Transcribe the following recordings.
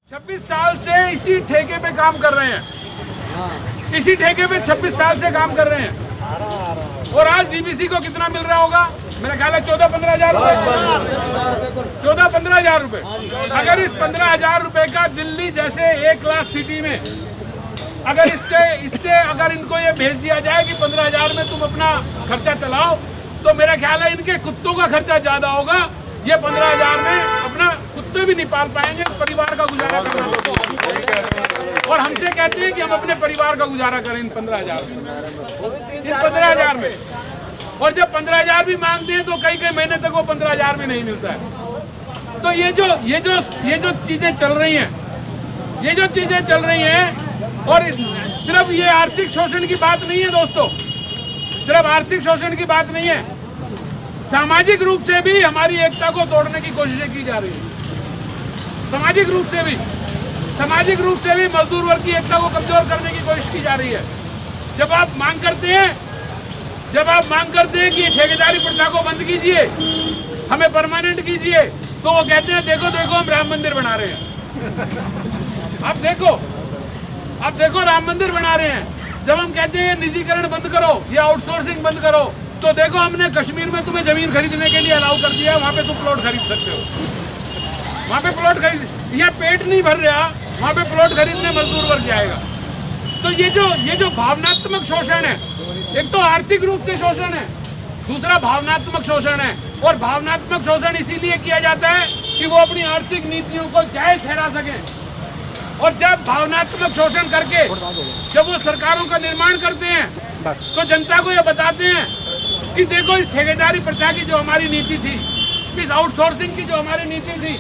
26 साल से इसी ठेके पे काम कर रहे हैं, इसी ठेके पे 26 साल से काम कर रहे हैं। और आज डीबीसी को कितना मिल रहा होगा? मेरा ख्याल है 14-15 हजार रुपए, 14-15 हजार रुपए। अगर इस 15 हजार रुपए का दिल्ली जैसे एक क्लास सिटी में अगर इसके अगर इनको ये भेज दिया जाए कि 15 हजार में तुम अपना खर्चा चलाओ, तो मेरा ख्याल है इनके कुत्तों का खर्चा ज्यादा होगा। ये 15 हजार में अपना कुत्ते भी नहीं पाल पाएंगे, परिवार का गुजारा करना। और हमसे कहते हैं कि हम अपने परिवार का गुजारा करें इन 15 हजार में, इन 15 हजार में। और जब 15 हजार भी मांगते हैं तो कई महीने तक वो 15 हजार भी नहीं मिलता है। तो ये जो चीजें चल रही हैं, ये जो चीजें चल रही हैं, और सिर्फ ये आर्थिक शोषण की बात नहीं है दोस्तों, सिर्फ आर्थिक शोषण की बात नहीं है, सामाजिक रूप से भी हमारी एकता को तोड़ने की कोशिशें की जा रही है। सामाजिक रूप से भी मजदूर वर्ग की एकता को कमजोर करने की कोशिश की जा रही है। जब आप मांग करते हैं कि ठेकेदारी प्रथा को बंद कीजिए, हमें परमानेंट कीजिए, तो वो कहते हैं देखो हम राम मंदिर बना रहे हैं। आप देखो राम मंदिर बना रहे हैं। जब हम कहते हैं निजीकरण बंद करो या आउटसोर्सिंग बंद करो, तो देखो हमने कश्मीर में तुम्हें जमीन खरीदने के लिए अलाउ कर दिया, वहां पे तुम प्लॉट खरीद सकते हो, वहां पे प्लॉट खरीद, यहाँ पेट नहीं भर रहा, वहां पे प्लॉट खरीदने मजदूर वर्ग जाएगा। तो ये जो भावनात्मक शोषण है, एक तो आर्थिक रूप से शोषण है, दूसरा भावनात्मक शोषण है। और भावनात्मक शोषण इसीलिए किया जाता है कि वो अपनी आर्थिक नीतियों को जायज ठहरा सके। और जब भावनात्मक शोषण करके जब वो सरकारों का निर्माण करते हैं, तो जनता को ये बताते हैं कि देखो इस ठेकेदारी प्रथा की जो हमारी नीति थी, इस आउटसोर्सिंग की जो हमारी नीति थी,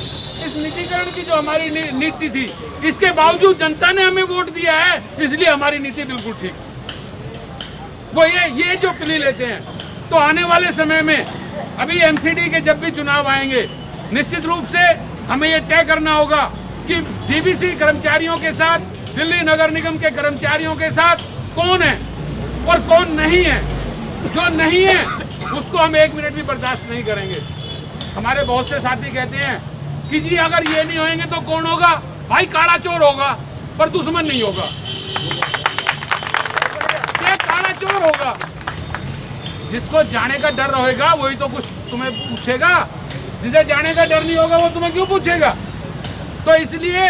इस निजीकरण की जो हमारी नीति थी, इसके बावजूद जनता ने हमें वोट दिया है, इसलिए हमारी नीति बिल्कुल ठीक। वो ये जो प्ली लेते हैं। तो आने वाले समय में अभी एमसीडी के जब भी चुनाव आएंगे, निश्चित रूप से हमें ये तय करना होगा कि डीबीसी कर्मचारियों के साथ, दिल्ली नगर निगम के कर्मचारियों के साथ कौन है और कौन नहीं है। जो नहीं है उसको हम 1 मिनट भी बर्दाश्त नहीं करेंगे। हमारे बहुत से साथी कहते हैं कि जी अगर ये नहीं होंगे तो कौन होगा? भाई काला चोर होगा, पर दुश्मन नहीं होगा। ये काला चोर होगा, जिसको जाने का डर रहेगा वही तो कुछ तुम्हें पूछेगा, जिसे जाने का डर नहीं होगा वो तुम्हें क्यों पूछेगा? तो इसलिए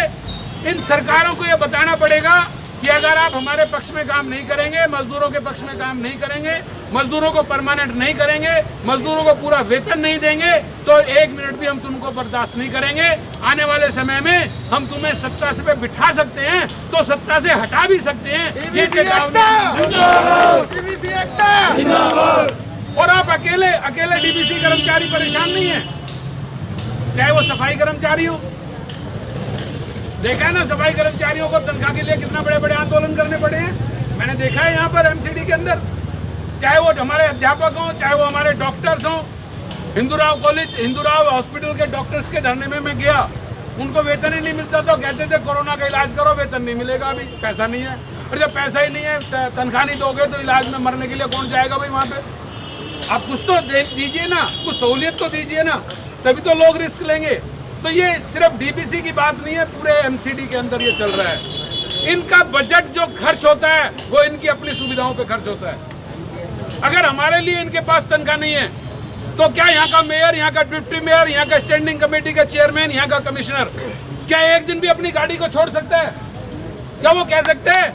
इन सरकारों को ये बताना पड़ेगा कि अगर आप हमारे पक्ष में काम नहीं करेंगे, मजदूरों के पक्ष में काम नहीं करेंगे, मजदूरों को परमानेंट नहीं करेंगे, मजदूरों को पूरा वेतन नहीं देंगे, तो 1 मिनट भी हम तुमको बर्दाश्त नहीं करेंगे। आने वाले समय में हम तुम्हें सत्ता से पे बिठा सकते हैं, तो सत्ता से हटा भी सकते हैं। ये चेतावनी। और आप अकेले डीबीसी कर्मचारी परेशान नहीं है, चाहे वो सफाई कर्मचारी हो। देखा है ना, सफाई कर्मचारियों को तनख्वाह के लिए कितना बड़े आंदोलन करने पड़े हैं। मैंने देखा है यहाँ पर एमसीडी के अंदर, चाहे वो हमारे अध्यापक हों, चाहे वो हमारे डॉक्टर्स हों। हिंदूराव हॉस्पिटल के डॉक्टर्स के धरने में मैं गया, उनको वेतन ही नहीं मिलता, तो कहते थे कोरोना का इलाज करो, वेतन नहीं मिलेगा, अभी पैसा नहीं है। और जब पैसा ही नहीं है, तनख्वाह नहीं दोगे तो इलाज में मरने के लिए कौन जाएगा भाई वहाँ पे? आप कुछ तो दीजिए ना, कुछ सहूलियत तो दीजिए ना, तभी तो लोग रिस्क लेंगे। तो ये सिर्फ डीबीसी की बात नहीं है, पूरे एमसीडी के अंदर ये चल रहा है। इनका बजट जो खर्च होता है वो इनकी अपनी सुविधाओं पे खर्च होता है। अगर हमारे लिए इनके पास तनख्वाह नहीं है, तो क्या यहाँ का मेयर, यहाँ का डिप्टी मेयर, यहाँ का स्टैंडिंग कमेटी का चेयरमैन, यहाँ का कमिश्नर क्या एक दिन भी अपनी गाड़ी को छोड़ सकता है? क्या वो कह सकते हैं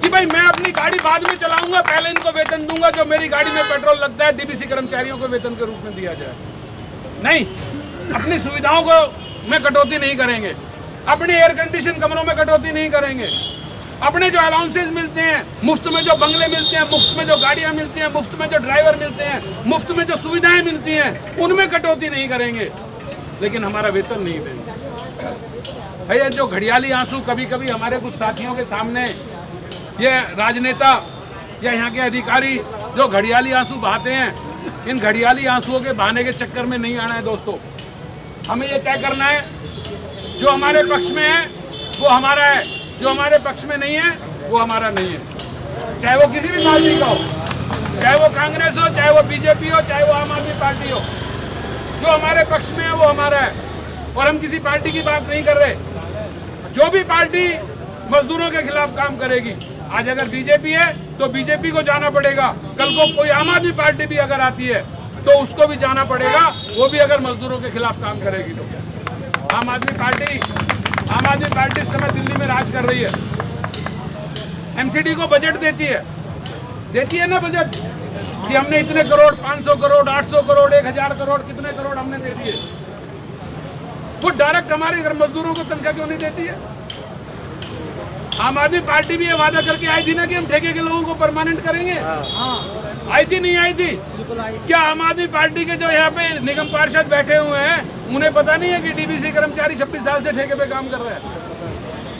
कि भाई मैं अपनी गाड़ी बाद में चलाऊंगा, पहले इनको वेतन दूंगा, जो मेरी गाड़ी में पेट्रोल लगता है डीबीसी कर्मचारियों को वेतन के रूप में दिया जाए? नहीं, अपनी सुविधाओं को में कटौती नहीं करेंगे, अपने एयर कंडीशन कमरों में कटौती नहीं करेंगे, अपने जो अलाउंसेस मिलते हैं, मुफ्त में जो बंगले मिलते हैं, मुफ्त में जो गाड़ियां मिलती हैं, मुफ्त में जो ड्राइवर मिलते हैं, मुफ्त में जो सुविधाएं मिलती हैं, उनमें कटौती नहीं करेंगे, लेकिन हमारा वेतन नहीं देंगे। भैया जो घड़ियाली आंसू कभी कभी हमारे कुछ साथियों के सामने ये राजनेता या यहाँ के अधिकारी जो घड़ियाली आंसू बहाते हैं, इन घड़ियाली आंसुओं के बहाने के चक्कर में नहीं आना है दोस्तों। हमें ये तय करना है, जो हमारे पक्ष में है वो हमारा है, जो हमारे पक्ष में नहीं है वो हमारा नहीं है। चाहे वो किसी भी पार्टी का हो, चाहे वो कांग्रेस हो, चाहे वो बीजेपी हो, चाहे वो आम आदमी पार्टी हो, जो हमारे पक्ष में है वो हमारा है। और हम किसी पार्टी की बात नहीं कर रहे, जो भी पार्टी मजदूरों के खिलाफ काम करेगी, आज अगर बीजेपी है तो बीजेपी को जाना पड़ेगा, कल को कोई आम आदमी पार्टी भी अगर आती है तो उसको भी जाना पड़ेगा, वो भी अगर मजदूरों के खिलाफ काम करेगी तो। आम आदमी पार्टी इस समय दिल्ली में राज कर रही है, एमसीडी को बजट देती है ना बजट, कि हमने इतने करोड़, 500 करोड़, 800 करोड़, 1000 करोड़, कितने करोड़ हमने दे दिए। वो डायरेक्ट हमारे घर मजदूरों को तनख्वाह क्यों नहीं देती है? आम आदमी पार्टी भी ये वादा करके आई थी ना कि हम ठेके के लोगों को परमानेंट करेंगे। आई थी नहीं आई थी? क्या आम आदमी पार्टी के जो यहाँ पे निगम पार्षद बैठे हुए हैं उन्हें पता नहीं है कि डीबीसी कर्मचारी 26 साल से ठेके पे काम कर रहे हैं?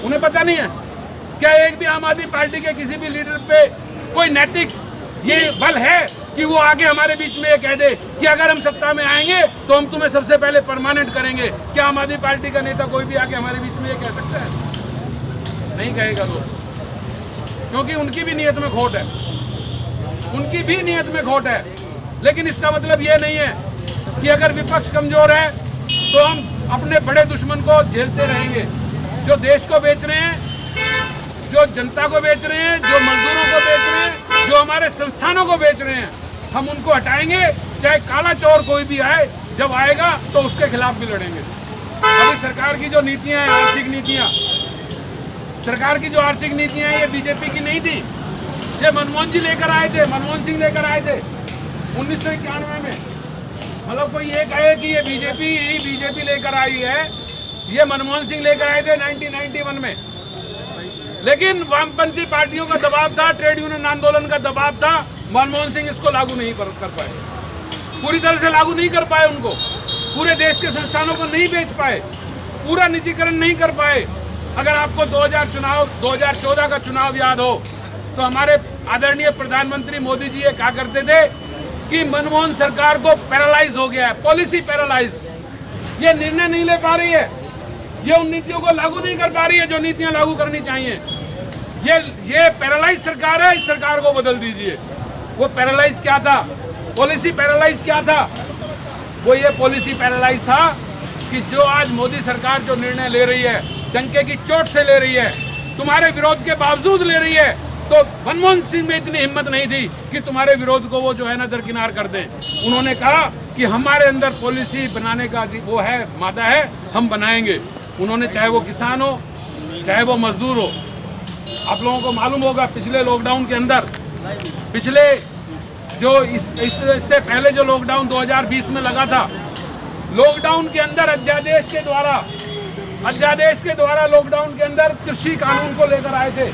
उन्हें पता नहीं है? क्या एक भी आम आदमी पार्टी के किसी भी लीडर पे कोई नैतिक ये बल है कि वो आगे हमारे बीच में ये कह दे कि अगर हम सत्ता में आएंगे तो हम तुम्हें सबसे पहले परमानेंट करेंगे? क्या आम आदमी पार्टी का नेता कोई भी आके हमारे बीच में ये कह सकता है? नहीं कहेगा दोस्त, क्योंकि उनकी भी नीयत में खोट है, उनकी भी नीयत में खोट है। लेकिन इसका मतलब ये नहीं है कि अगर विपक्ष कमजोर है तो हम अपने बड़े दुश्मन को झेलते रहेंगे। जो देश को बेच रहे हैं, जो जनता को बेच रहे हैं, जो मजदूरों को बेच रहे हैं, जो हमारे संस्थानों को बेच रहे हैं, हम उनको हटाएंगे। चाहे काला चोर कोई भी आए, जब आएगा तो उसके खिलाफ भी लड़ेंगे। अभी सरकार की जो नीतियां हैं, आर्थिक नीतियां, सरकार की जो आर्थिक नीतियां हैं, ये बीजेपी की नहीं थी, ये मनमोहन जी लेकर आए थे, मनमोहन सिंह लेकर आए थे 1991 में। मतलब कोई ये कहे कि ये बीजेपी लेकर आई है, ये मनमोहन सिंह लेकर आए थे 1991 में। लेकिन वामपंथी पार्टियों का दबाव था, ट्रेड यूनियन आंदोलन का दबाव था, मनमोहन सिंह इसको लागू नहीं कर पाए, पूरी तरह से लागू नहीं कर पाए, उनको पूरे देश के संस्थानों को नहीं बेच पाए, पूरा निजीकरण नहीं कर पाए। अगर आपको 2014 का चुनाव याद हो तो हमारे आदरणीय प्रधानमंत्री मोदी जी ये कहा करते थे कि मनमोहन सरकार को पैरालाइज हो गया है, पॉलिसी पैरालाइज, ये निर्णय नहीं ले पा रही है, ये उन नीतियों को लागू नहीं कर पा रही है जो नीतियां लागू करनी चाहिए। ये पैरालाइज सरकार है, इस सरकार को बदल दीजिए। वो पैरालाइज क्या था? पॉलिसी पैरालाइज क्या था? वो ये पॉलिसी पैरालाइज था कि जो आज मोदी सरकार जो निर्णय ले रही है, डंके की चोट से ले रही है, तुम्हारे विरोध के बावजूद ले रही है, तो मनमोहन सिंह में इतनी हिम्मत नहीं थी कि तुम्हारे विरोध को वो जो है ना दरकिनार कर दें। उन्होंने कहा कि हमारे अंदर पॉलिसी बनाने का वो है, मादा है, हम बनाएंगे। उन्होंने, चाहे वो किसान हो, चाहे वो मजदूर हो, आप लोगों को मालूम होगा पिछले लॉकडाउन के अंदर, पिछले जो इससे पहले जो लॉकडाउन 2020 में लगा था, लॉकडाउन के अंदर अध्यादेश के द्वारा लॉकडाउन के अंदर कृषि कानून को लेकर आए थे।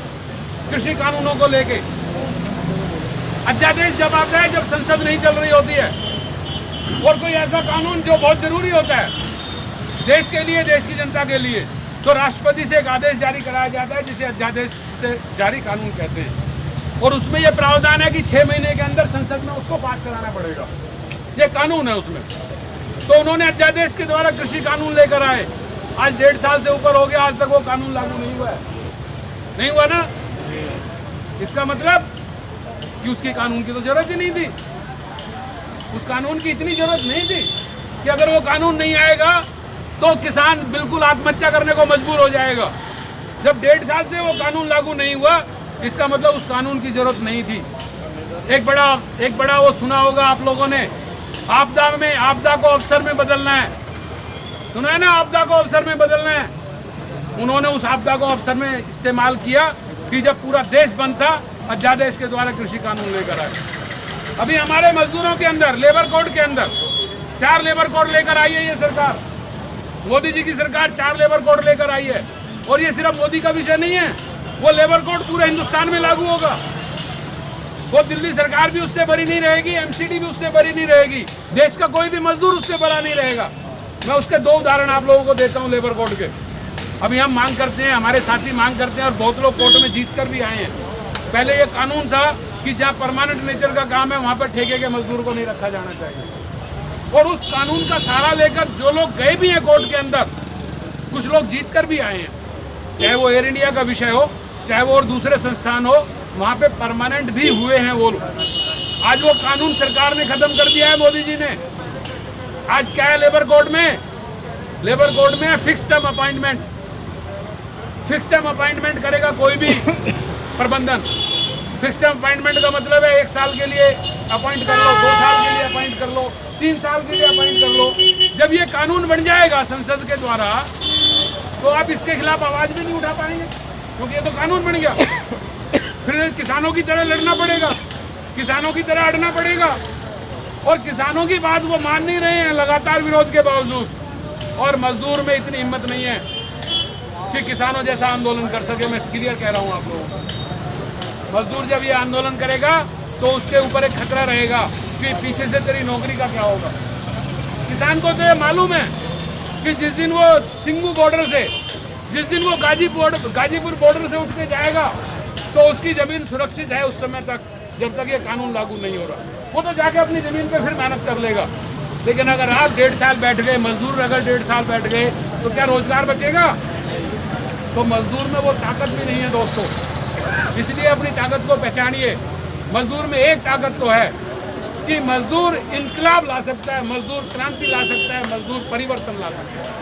कृषि कानूनों को लेके अध्यादेश जब आता है, जब संसद नहीं चल रही होती है, और कोई ऐसा कानून जो बहुत जरूरी होता है देश के लिए, देश की जनता के लिए, तो राष्ट्रपति से एक आदेश जारी कराया जाता है जिसे अध्यादेश से जारी कानून कहते हैं। और उसमें यह प्रावधान है कि 6 महीने के अंदर संसद में उसको पास कराना पड़ेगा, ये कानून है उसमें। तो उन्होंने अध्यादेश के द्वारा कृषि कानून लेकर आए। आज 1.5 साल से ऊपर हो गया, आज तक वो कानून लागू नहीं हुआ है। नहीं हुआ ना? इसका मतलब कि उसकी कानून की तो जरूरत ही नहीं थी, उस कानून की इतनी जरूरत नहीं थी कि अगर वो कानून नहीं आएगा तो किसान बिल्कुल आत्महत्या करने को मजबूर हो जाएगा। जब 1.5 साल से वो कानून लागू नहीं हुआ, इसका मतलब उस कानून की जरूरत नहीं थी। एक बड़ा वो सुना होगा आप लोगों ने, आपदा को अवसर में बदलना है, सुना है ना? आपदा को अवसर में बदलना है। उन्होंने उस आपदा को अवसर में इस्तेमाल किया कि जब पूरा देश बंद था, अध्यादेश के द्वारा कृषि कानून लेकर आए। अभी हमारे मजदूरों के अंदर, लेबर कोड के अंदर 4 लेबर कोड लेकर आई है ये सरकार, मोदी जी की सरकार 4 लेबर कोड लेकर आई है। और ये सिर्फ मोदी का विषय नहीं है, वो लेबर कोड पूरे हिंदुस्तान में लागू होगा। वो दिल्ली सरकार भी उससे बरी नहीं रहेगी, एमसीडी भी उससे बरी नहीं रहेगी, देश का कोई भी मजदूर उससे बरा नहीं रहेगा। मैं उसके 2 उदाहरण आप लोगों को देता हूँ लेबर कोड के। अभी हम मांग करते हैं, हमारे साथी मांग करते हैं, और बहुत लोग कोर्ट में जीत कर भी आए हैं। पहले ये कानून था कि जहाँ परमानेंट नेचर का काम है वहाँ पर ठेके के मजदूर को नहीं रखा जाना चाहिए। और उस कानून का सहारा लेकर जो लोग गए भी हैं कोर्ट के अंदर, कुछ लोग जीत कर भी आए हैं, चाहे वो एयर इंडिया का विषय हो, चाहे वो और दूसरे संस्थान हो, वहाँ पे परमानेंट भी हुए हैं वो लोग। आज वो कानून सरकार ने खत्म कर दिया है, मोदी जी ने। आज क्या है लेबर कोड में? लेबर कोड में fix term appointment, fix time appointment करेगा कोई भी प्रबंधन। फिक्स टाइम अपॉइंटमेंट का मतलब है 1 साल के लिए अपॉइंट कर लो, 2 साल के लिए अपॉइंट कर लो, 3 साल के लिए अपॉइंट कर लो। जब ये कानून बन जाएगा संसद के द्वारा तो आप इसके खिलाफ आवाज भी नहीं उठा पाएंगे, क्योंकि ये तो कानून बन गया। फिर किसानों की तरह लड़ना पड़ेगा, किसानों की तरह अड़ना पड़ेगा। और किसानों की बात वो मान नहीं रहे हैं लगातार विरोध के बावजूद। और मजदूर में इतनी हिम्मत नहीं है कि किसानों जैसा आंदोलन कर सके। मैं क्लियर कह रहा हूँ आप लोगों को। मजदूर जब ये आंदोलन करेगा तो उसके ऊपर एक खतरा रहेगा कि पीछे से तेरी नौकरी का क्या होगा। किसान को तो ये मालूम है कि जिस दिन वो सिंगू बॉर्डर से, जिस दिन वो गाजीपुर बॉर्डर से उठ के जाएगा तो उसकी जमीन सुरक्षित है उस समय तक, जब तक ये कानून लागू नहीं हो रहा। वो तो जाके अपनी जमीन पे फिर मेहनत कर लेगा। लेकिन अगर आप 1.5 साल बैठ गए, मजदूर अगर 1.5 साल बैठ गए तो क्या रोजगार बचेगा? तो मजदूर में वो ताकत भी नहीं है दोस्तों। इसलिए अपनी ताकत को पहचानिए। मजदूर में एक ताकत तो है कि मजदूर इनकलाब ला सकता है, मजदूर क्रांति ला सकता है, मजदूर परिवर्तन ला सकता है।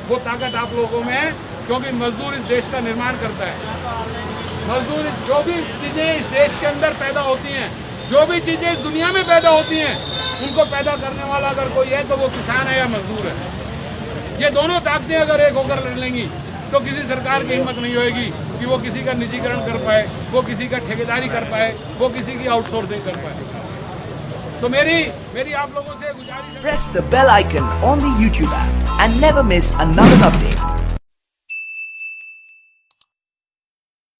वो ताकत आप लोगों में है, क्योंकि मजदूर इस देश का निर्माण करता है। मजदूर जो भी चीज़ें इस देश के अंदर पैदा होती हैं, जो भी चीज़ें इस दुनिया में पैदा होती हैं, उनको पैदा करने वाला अगर कोई है तो वो किसान है या मजदूर है। ये दोनों ताकतें अगर एक होकर लड़ लेंगी तो किसी सरकार की हिम्मत नहीं होएगी कि वो किसी का निजीकरण कर पाए, वो किसी का ठेकेदारी कर पाए, वो किसी की आउटसोर्सिंग कर पाए। तो मेरी आप लोगों से गुजारिश है, press the bell icon on the YouTube app and never miss another update.